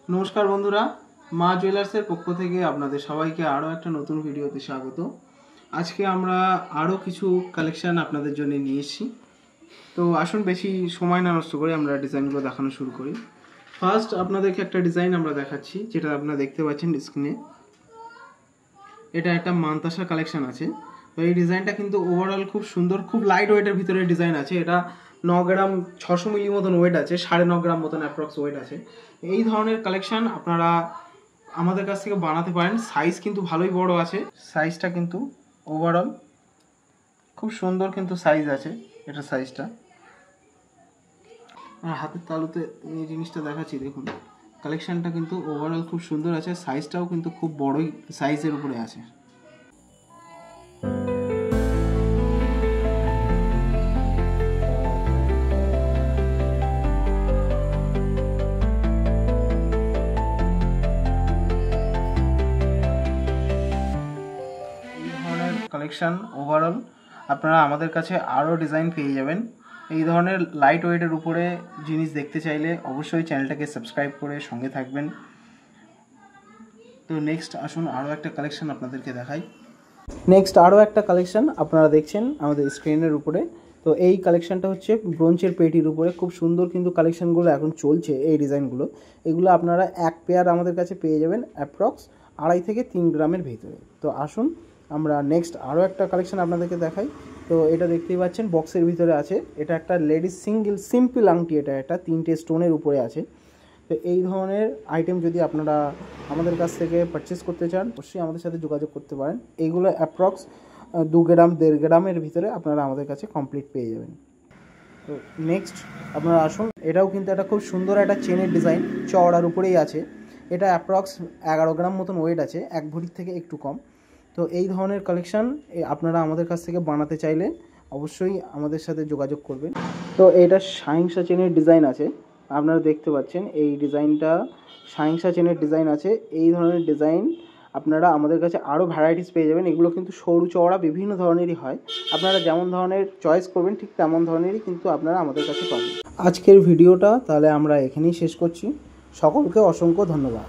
नमस्कार बंधुरा मा জুয়েলার্সের পক্ষ থেকে আপনাদের সবাইকে আরো একটা নতুন ভিডিওতে স্বাগত। আজকে আমরা আরো কিছু কালেকশন আপনাদের জন্য নিয়ে এসেছি। তো আসুন বেশি সময় না নষ্ট করে আমরা ডিজাইনগুলো দেখানো শুরু করি। ফার্স্ট আপনাদেরকে একটা ডিজাইন আমরা দেখাচ্ছি, যেটা আপনারা দেখতে পাচ্ছেন স্ক্রিনে। এটা একটা মানতাসা কালেকশন আছে। তো এই ডিজাইনটা কিন্তু ওভারঅল খুব সুন্দর, খুব লাইট ওয়েটের ভিতরে ডিজাইন আছে। এটা 9 গ্রাম 600 মিলি মতন ওয়েট আছে, 9.5 গ্রাম মতন অ্যাপ্রক্স ওয়েট আছে। এই ধরনের কালেকশন আপনারা আমাদের কাছ থেকে বানাতে পারেন। সাইজ কিন্তু ভালোই বড় আছে, সাইজটা কিন্তু ওভারঅল খুব সুন্দর কিন্তু সাইজ আছে এটা সাইজটা। আর হাতের তালুতে এই জিনিসটা দেখাচ্ছি, দেখুন কালেকশনটা কিন্তু ওভারঅল খুব সুন্দর আছে, সাইজটাও কিন্তু খুব বড়ই সাইজের উপরে আছে। কালেকশন ওভারঅল আপনারা আমাদের কাছে আরও ডিজাইন পেয়ে যাবেন। এই ধরনের লাইট ওয়েটের উপরে জিনিস দেখতে চাইলে অবশ্যই চ্যানেলটাকে সাবস্ক্রাইব করে সঙ্গে থাকবেন। তো নেক্সট আসুন আরও একটা কালেকশন আপনাদেরকে দেখাই। নেক্সট আরও একটা কালেকশন আপনারা দেখছেন আমাদের স্ক্রিনের উপরে। তো এই কালেকশনটা হচ্ছে ব্রোঞ্জের পেটির উপরে, খুব সুন্দর কিন্তু কালেকশনগুলো এখন চলছে। এই ডিজাইনগুলো এগুলো আপনারা এক পেয়ার আমাদের কাছে পেয়ে যাবেন অ্যাপ্রক্স 2.5 থেকে 3 গ্রামের ভিতরে। তো আসুন আমরা নেক্সট আরও একটা কালেকশন আপনাদেরকে দেখাই। তো এটা দেখতেই পাচ্ছেন বক্সের ভিতরে আছে। এটা একটা লেডিস সিম্পল আংটি, এটা একটা 3টে স্টোনের উপরে আছে। তো এই ধরনের আইটেম যদি আপনারা আমাদের কাছ থেকে পারচেস করতে চান অবশ্যই আমাদের সাথে যোগাযোগ করতে পারেন। এইগুলো অ্যাপ্রক্স 2 গ্রাম 1.5 গ্রামের ভিতরে আপনারা আমাদের কাছে কমপ্লিট পেয়ে যাবেন। তো নেক্সট আপনারা আসুন, এটাও কিন্তু একটা খুব সুন্দর একটা চেনের ডিজাইন, চওড়ার উপরেই আছে। এটা অ্যাপ্রক্স 11 গ্রাম মতন ওয়েট আছে, 1 ভরির থেকে একটু কম। তো এই ধরনের কালেকশান আপনারা আমাদের কাছ থেকে বানাতে চাইলে অবশ্যই আমাদের সাথে যোগাযোগ করবেন। তো এটা সাইংসা চেনের ডিজাইন আছে, আপনারা দেখতে পাচ্ছেন এই ডিজাইনটা সাইংসা চেনের ডিজাইন আছে। এই ধরনের ডিজাইন আপনারা আমাদের কাছে আরও ভ্যারাইটিস পেয়ে যাবেন। এগুলো কিন্তু সরু চওড়া বিভিন্ন ধরনেরই হয়, আপনারা যেমন ধরনের চয়েস করবেন ঠিক তেমন ধরনেরই কিন্তু আপনারা আমাদের কাছে পাবেন। আজকের ভিডিওটা তাহলে আমরা এখানেই শেষ করছি। সকলকে অসংখ্য ধন্যবাদ।